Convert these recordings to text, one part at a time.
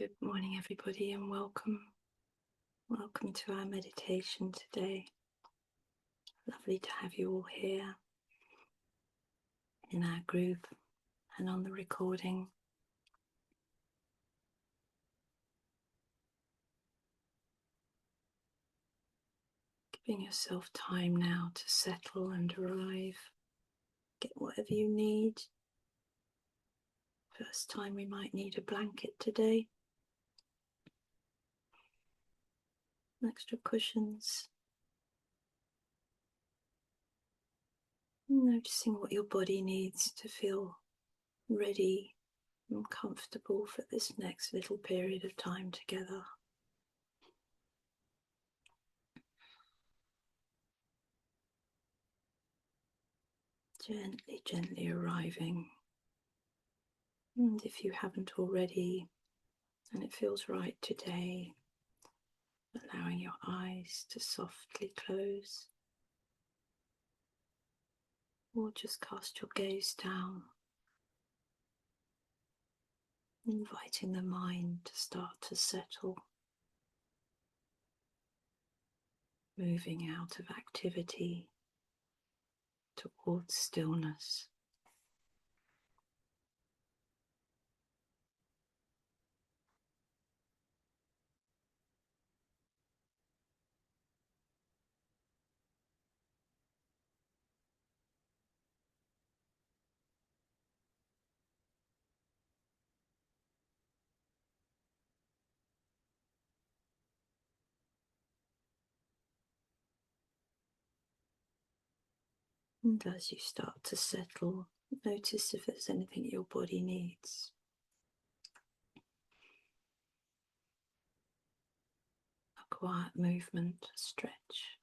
Good morning, everybody, and welcome. Welcome to our meditation today. Lovely to have you all here in our group and on the recording. Giving yourself time now to settle and arrive. Get whatever you need. First time we might need a blanket today. Extra cushions. Noticing what your body needs to feel ready and comfortable for this next little period of time together. Gently, gently arriving. And if you haven't already, and it feels right today, allowing your eyes to softly close, or just cast your gaze down, inviting the mind to start to settle, moving out of activity towards stillness. And as you start to settle, notice if there's anything your body needs. A quiet movement, a stretch,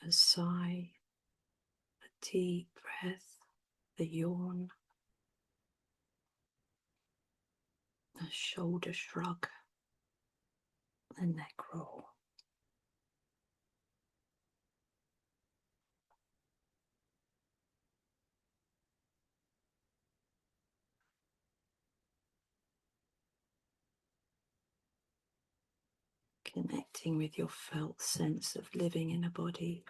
a sigh, a deep breath, a yawn, a shoulder shrug, a neck roll. Connecting with your felt sense of living in a body.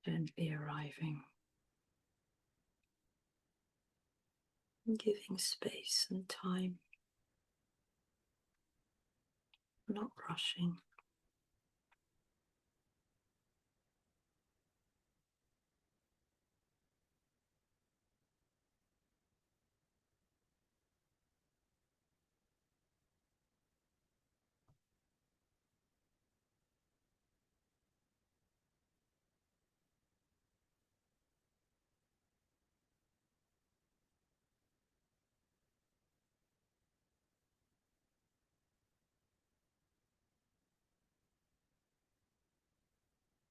Gently arriving. And giving space and time. Not rushing.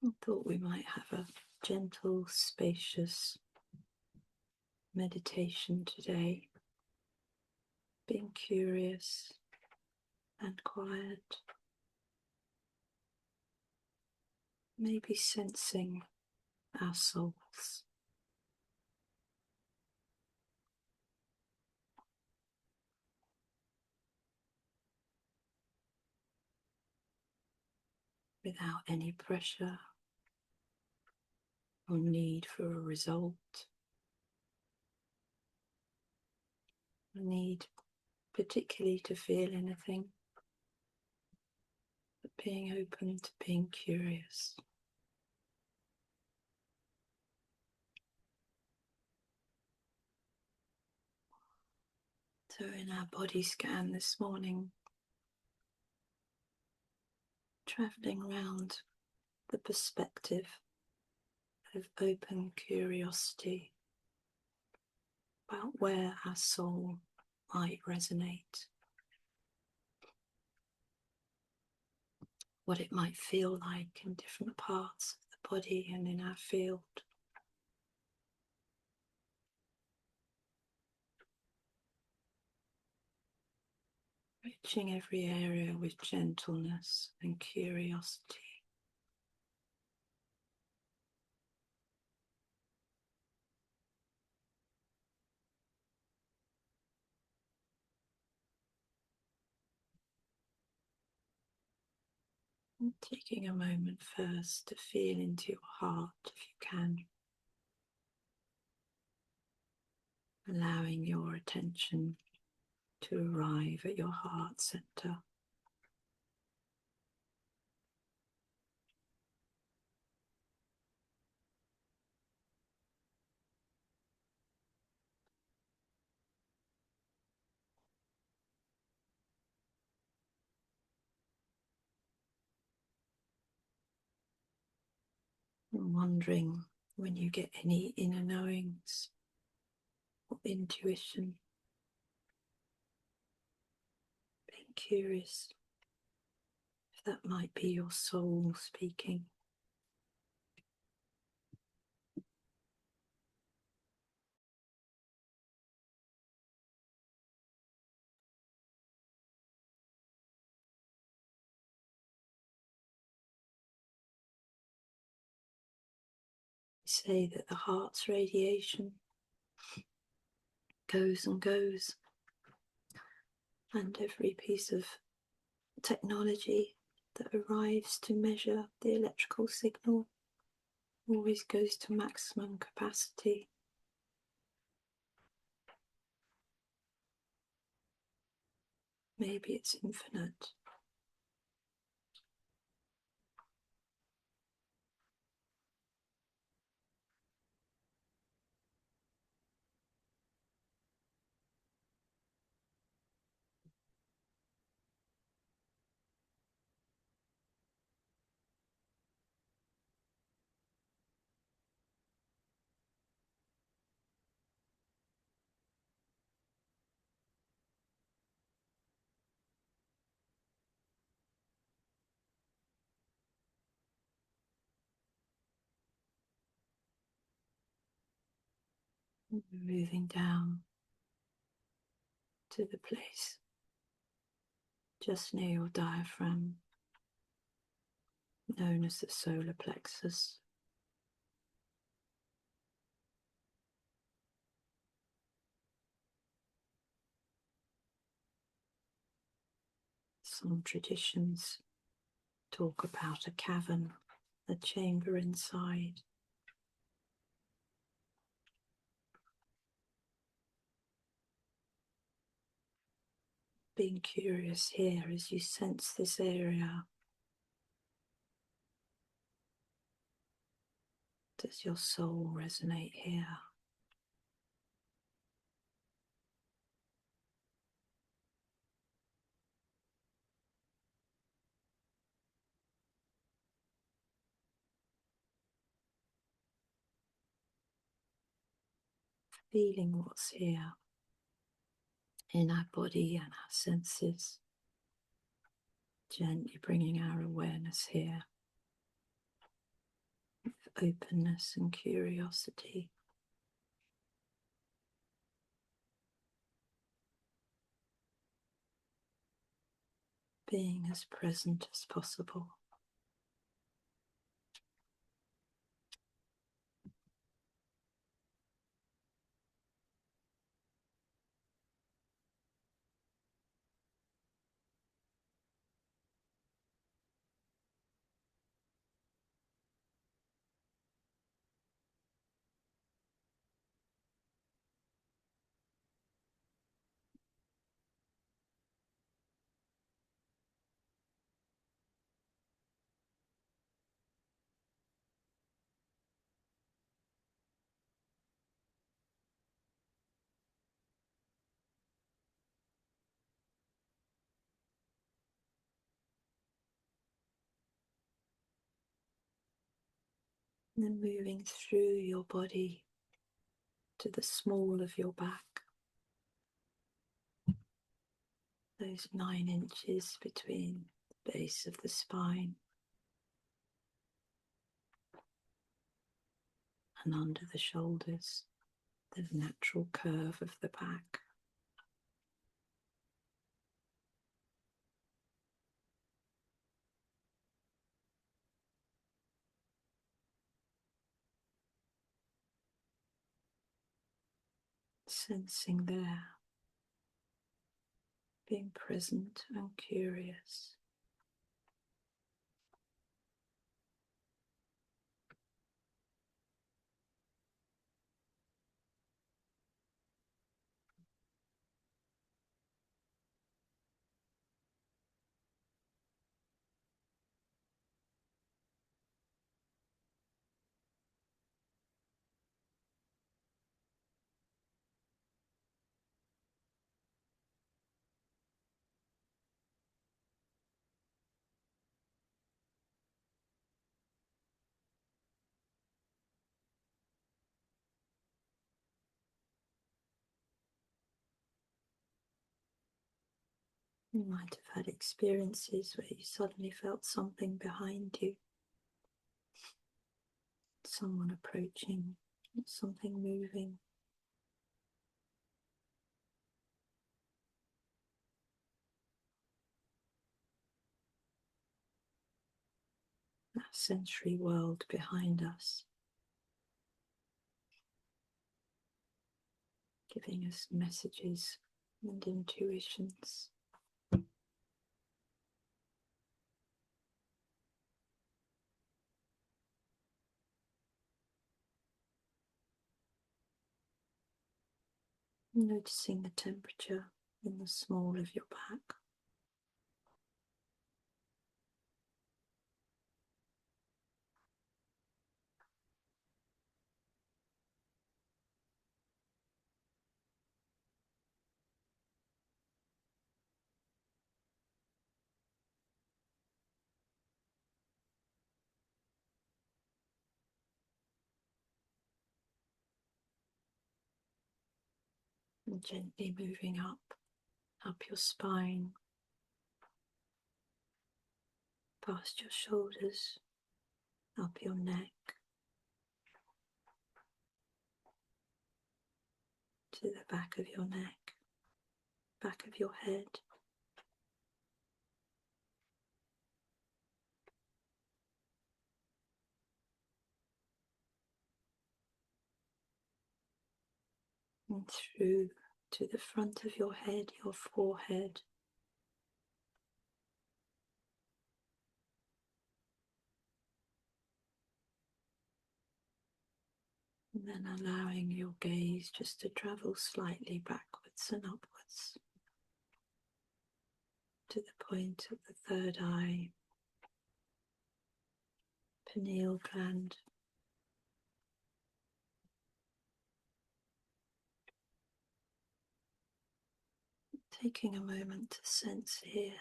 I thought we might have a gentle, spacious meditation today. Being curious and quiet. Maybe sensing our souls. Without any pressure or need for a result. A need particularly to feel anything, but being open to being curious. So in our body scan this morning, travelling around the perspective of open curiosity about where our soul might resonate, what it might feel like in different parts of the body and in our field. Reaching every area with gentleness and curiosity. And taking a moment first to feel into your heart if you can. Allowing your attention to arrive at your heart center. And wondering when you get any inner knowings or intuition. Being curious if that might be your soul speaking. Say that the heart's radiation goes and goes, and every piece of technology that arrives to measure the electrical signal always goes to maximum capacity. Maybe it's infinite. Moving down to the place just near your diaphragm, known as the solar plexus. Some traditions talk about a cavern, a chamber inside. Being curious here as you sense this area. Does your soul resonate here? Feeling what's here in our body and our senses. Gently bringing our awareness here with openness and curiosity. Being as present as possible. And then moving through your body to the small of your back, those 9 inches between the base of the spine and under the shoulders, the natural curve of the back. Sensing there, being present and curious. You might have had experiences where you suddenly felt something behind you, someone approaching, something moving. That sensory world behind us, giving us messages and intuitions. Noticing the temperature in the small of your back. And gently moving up your spine, past your shoulders, up your neck, to the back of your neck, back of your head. And through to the front of your head, your forehead. And then allowing your gaze just to travel slightly backwards and upwards to the point of the third eye, pineal gland. Taking a moment to sense here.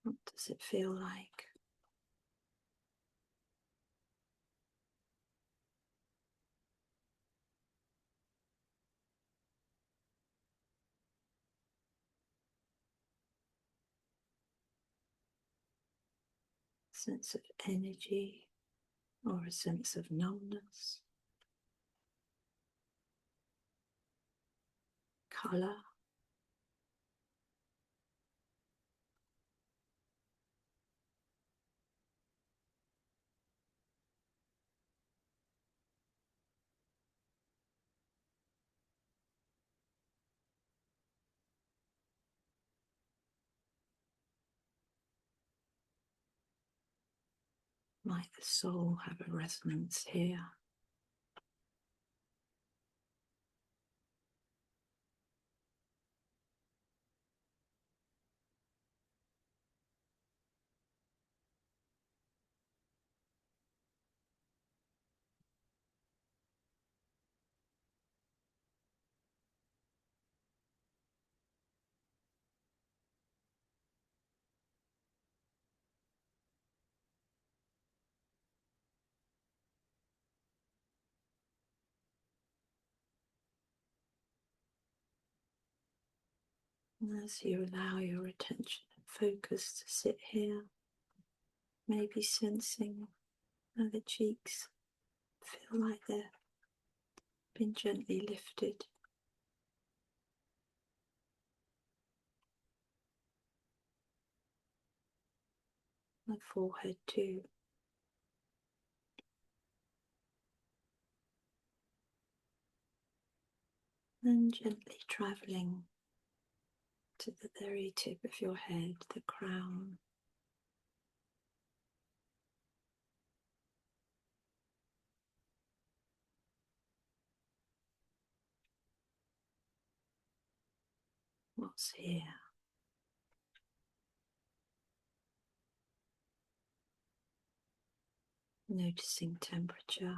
What does it feel like? Sense of energy or a sense of numbness, colour. Might the soul have a resonance here? And as you allow your attention and focus to sit here, maybe sensing how the cheeks feel like they've been gently lifted. The forehead too. And gently travelling to the very tip of your head, the crown. What's here? Noticing temperature.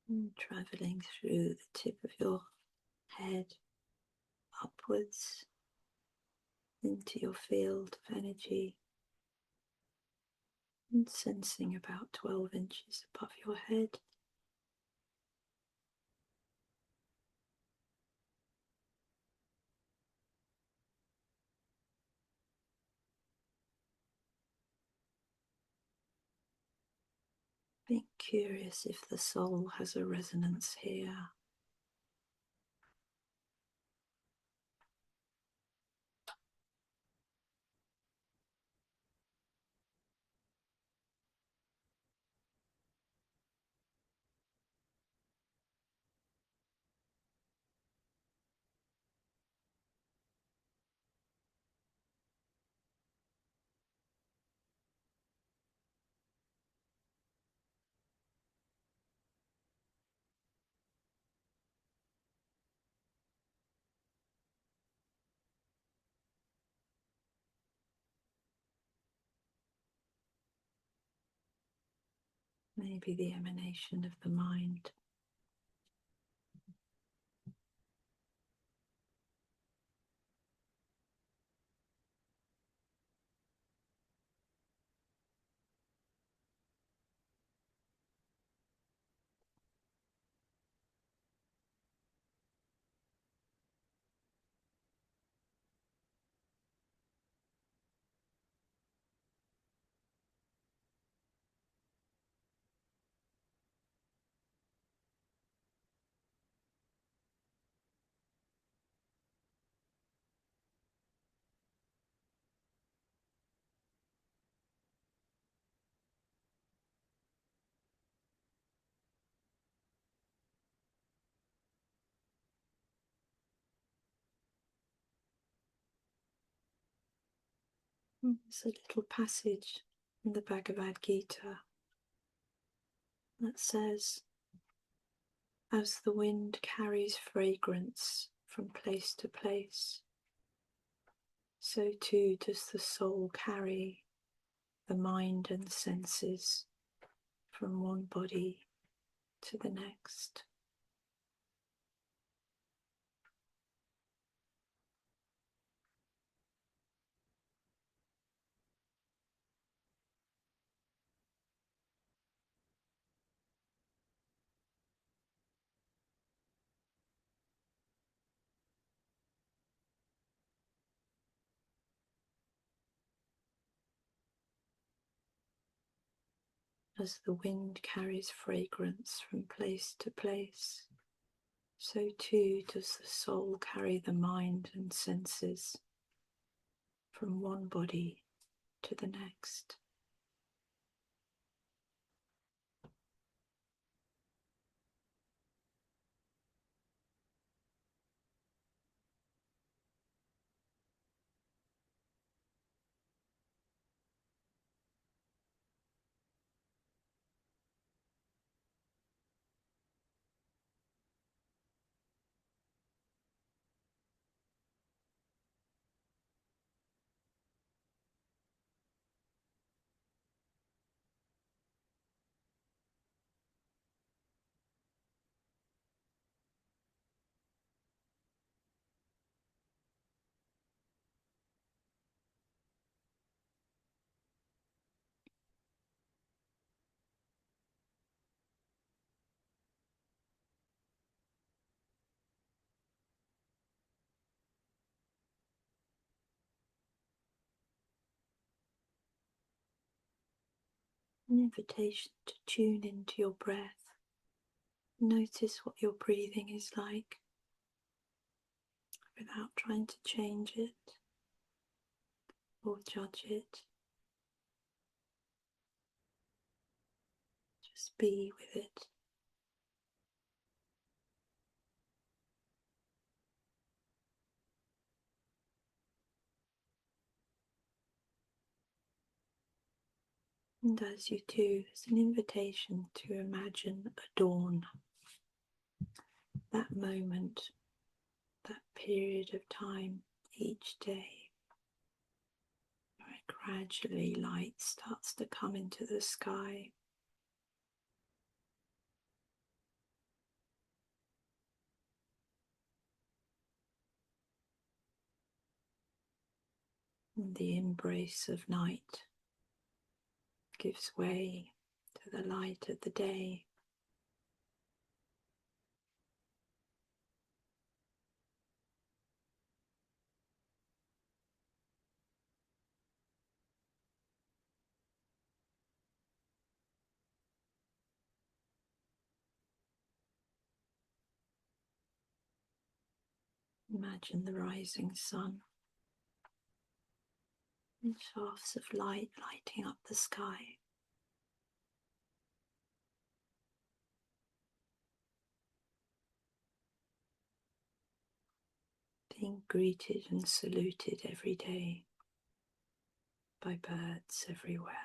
And travelling through the tip of your head upwards into your field of energy, and sensing about 12 inches above your head. Being curious if the soul has a resonance here. Maybe the emanation of the mind. There's a little passage in the Bhagavad Gita that says, as the wind carries fragrance from place to place, so too does the soul carry the mind and senses from one body to the next. As the wind carries fragrance from place to place, so too does the soul carry the mind and senses from one body to the next. An invitation to tune into your breath. Notice what your breathing is like without trying to change it or judge it. Just be with it. And as you do, it's an invitation to imagine a dawn, that moment, that period of time each day where gradually light starts to come into the sky. And the embrace of night gives way to the light of the day. Imagine the rising sun and shafts of light lighting up the sky. Being greeted and saluted every day by birds everywhere.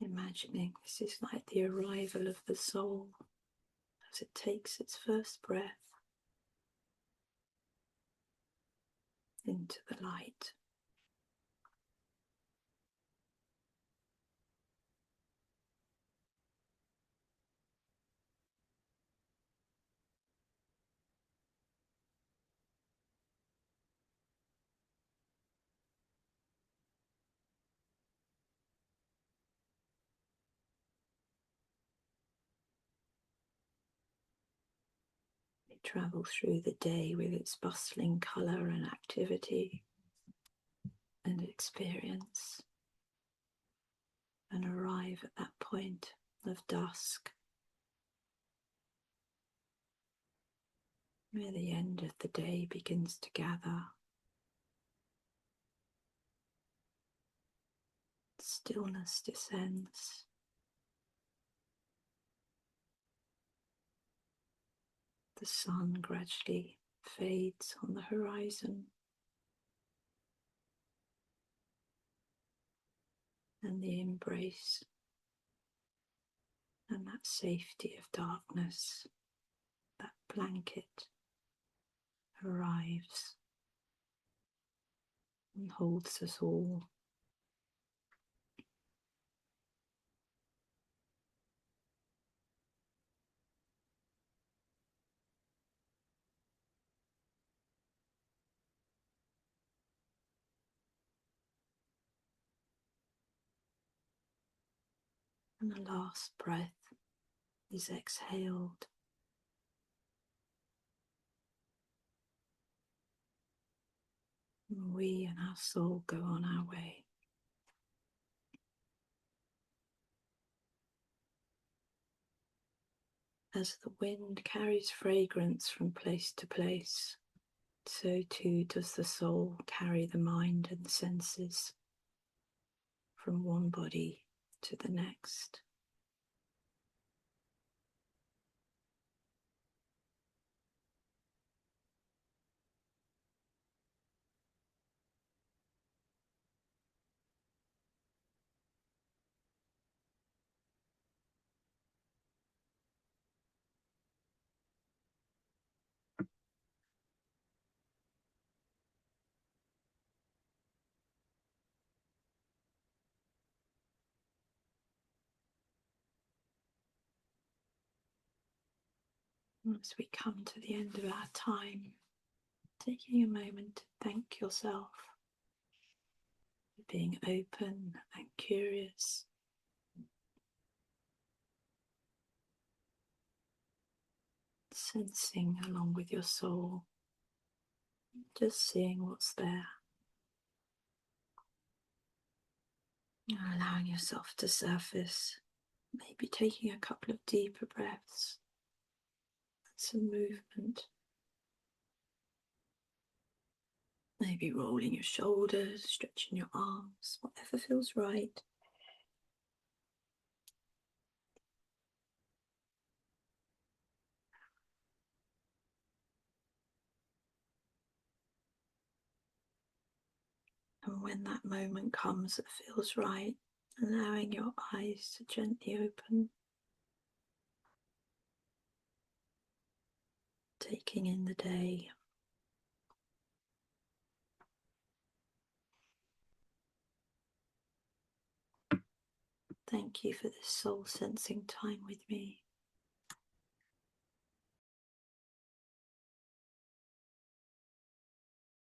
Imagining this is like the arrival of the soul as it takes its first breath into the light. They travel through the day with its bustling colour and activity and experience, and arrive at that point of dusk where the end of the day begins to gather. Stillness descends. The sun gradually fades on the horizon, and the embrace and that safety of darkness, that blanket, arrives and holds us all. And the last breath is exhaled. And we and our soul go on our way. As the wind carries fragrance from place to place, so too does the soul carry the mind and senses from one body to the next. As we come to the end of our time, taking a moment to thank yourself for being open and curious, sensing along with your soul, just seeing what's there, allowing yourself to surface, maybe taking a couple of deeper breaths, some movement, maybe rolling your shoulders, stretching your arms, whatever feels right. And when that moment comes that feels right, allowing your eyes to gently open, taking in the day. Thank you for this soul sensing time with me.